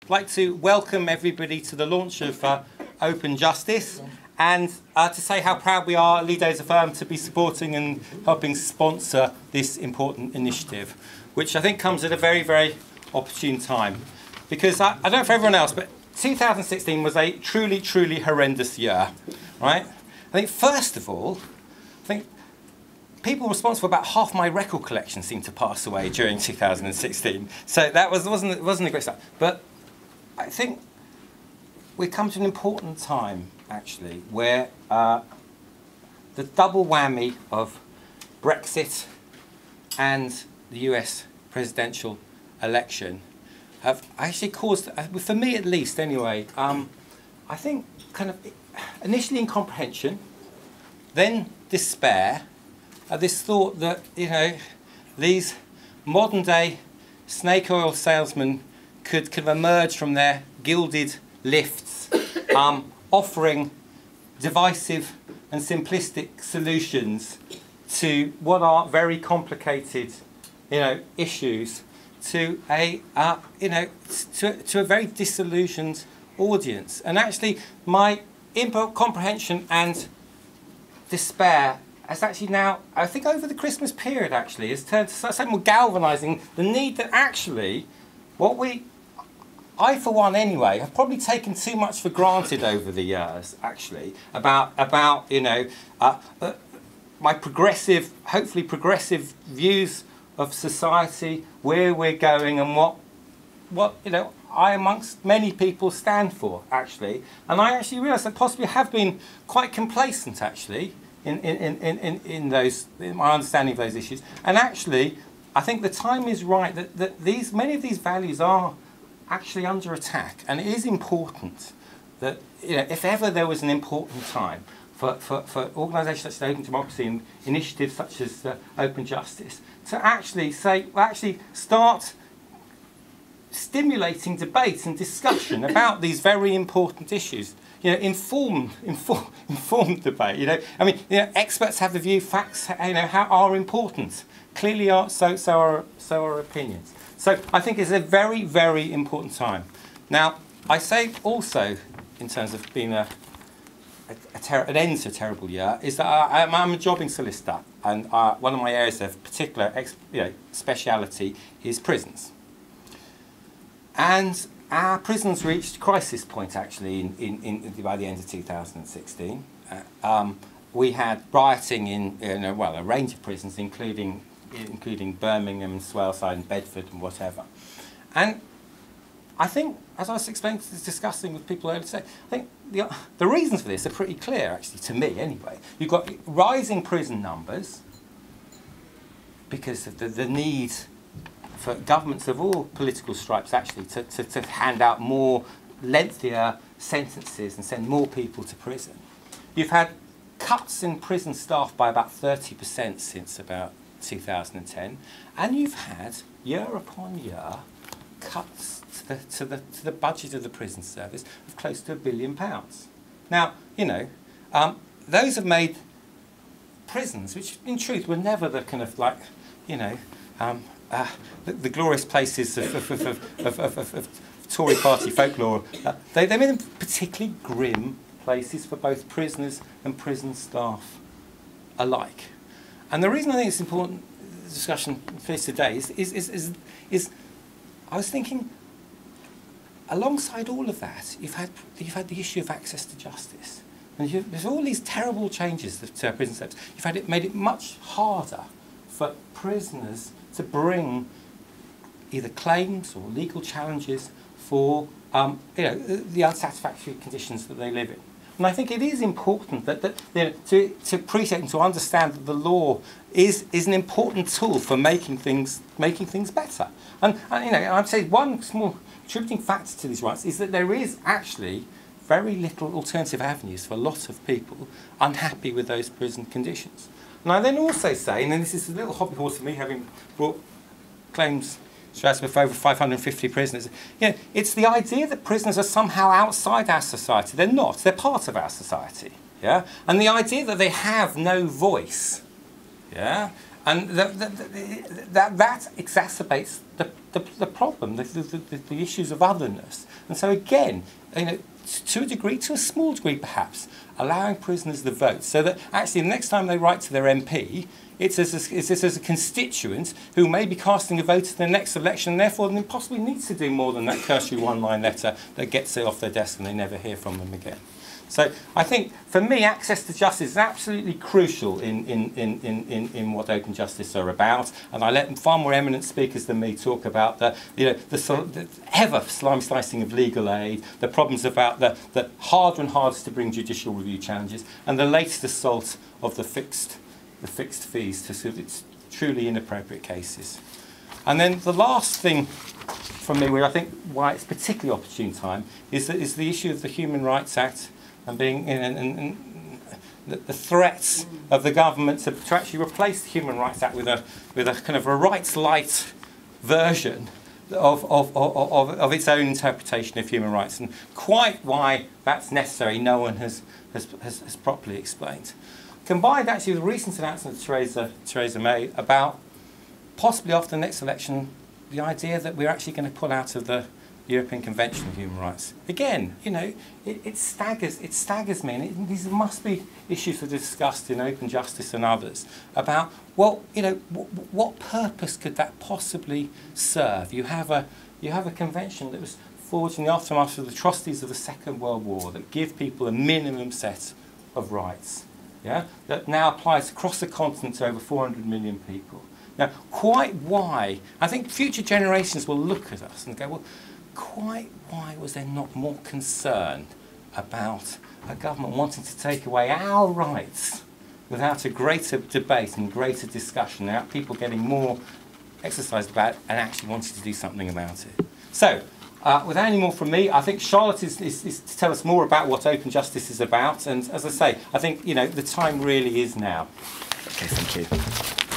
I'd like to welcome everybody to the launch of Open Justice and to say how proud we are at Leigh as a firm to be supporting and helping sponsor this important initiative, which I think comes at a very, very opportune time. Because I don't know for everyone else, but 2016 was a truly, truly horrendous year, right? I think first of all, people responsible for about half my record collection seemed to pass away during 2016. So that wasn't a great start. But I think we've come to an important time, actually, where the double whammy of Brexit and the US presidential election have actually caused, for me at least anyway, I think kind of initially incomprehension, then despair, this thought that, you know, these modern day snake oil salesmen could emerge from their gilded lifts, offering divisive and simplistic solutions to what are very complicated, you know, issues, to a to a very disillusioned audience. And actually, my incomprehension and despair has actually now, I think over the Christmas period actually, has turned to something more galvanising the need that actually, I for one anyway, have probably taken too much for granted over the years actually, about you know, my progressive, hopefully progressive views of society, where we're going and what you know, I amongst many people stand for actually. And I actually realise that possibly have been quite complacent actually in my understanding of those issues. And actually, I think the time is right that many of these values are actually under attack. And it is important that, you know, if ever there was an important time for organisations such as Open Democracy and initiatives such as Open Justice, to actually start stimulating debate and discussion about these very important issues. You know, informed debate. You know, I mean, you know, experts have the view, facts, you know, are important. Clearly, so are opinions. So I think it's a very, very important time. Now, I say also, in terms of being an end to a terrible year, is that I'm a jobbing solicitor, and one of my areas of particular speciality is prisons. And our prisons reached crisis point actually by the end of 2016. We had rioting in a range of prisons, including Birmingham, Swaleside, and Bedford, and whatever. And I think, as I was discussing with people earlier today, I think the reasons for this are pretty clear, actually, to me anyway. You've got rising prison numbers because of the need for governments of all political stripes actually to hand out more lengthier sentences and send more people to prison. You've had cuts in prison staff by about 30% since about 2010, and you've had year upon year cuts to the budget of the prison service of close to £1 billion. Now, you know, those have made prisons, which in truth were never the kind of like, you know, the glorious places of Tory party folklore, they made them particularly grim places for both prisoners and prison staff alike. And the reason I think it's important discussion for this today is I was thinking, alongside all of that, you've had the issue of access to justice. And there's all these terrible changes to our prison service. You've made it much harder for prisoners to bring either claims or legal challenges for the unsatisfactory conditions that they live in. And I think it is important that to appreciate and to understand that the law is an important tool for making things better. And you know, I'd say one small contributing factor to these rights is that there is actually very little alternative avenues for a lot of people unhappy with those prison conditions. And I then also say, and then this is a little hobby horse for me, having brought claims with over 550 prisoners, you know, it's the idea that prisoners are somehow outside our society. They're not. They're part of our society. Yeah? And the idea that they have no voice, yeah, And that exacerbates the problem, the issues of otherness. And so again, to a degree, to a small degree perhaps, allowing prisoners the vote, so that actually the next time they write to their MP, it's as a constituent who may be casting a vote in the next election, and therefore then possibly needs to do more than that cursory one-line letter that gets it off their desk and they never hear from them again. So I think, for me, access to justice is absolutely crucial in what open justice are about, and I let far more eminent speakers than me talk about the ever slime slicing of legal aid, the problems about the harder and hardest to bring judicial review challenges, and the latest assault of the fixed fees to sort of truly inappropriate cases. And then the last thing from me, where I think why it's particularly opportune time, is the issue of the Human Rights Act and being the threats of the government to actually replace the Human Rights Act with a kind of a rights-light version of its own interpretation of human rights, and quite why that's necessary no one has properly explained. Combined actually with the recent announcement of Theresa May about possibly after the next election the idea that we're actually going to pull out of the European Convention of Human Rights. Again, it staggers me, and these must be issues that are discussed in Open Justice and others about, well, what purpose could that possibly serve? You have a convention that was forged in the aftermath of the atrocities of the Second World War that give people a minimum set of rights, that now applies across the continent to over 400 million people. Now, quite why, I think future generations will look at us and go, well, quite why was there not more concern about a government wanting to take away our rights without a greater debate and greater discussion, without people getting more exercised about it and actually wanting to do something about it? So, without any more from me, I think Charlotte is to tell us more about what Open Justice is about, and as I say, I think the time really is now. Okay, thank you.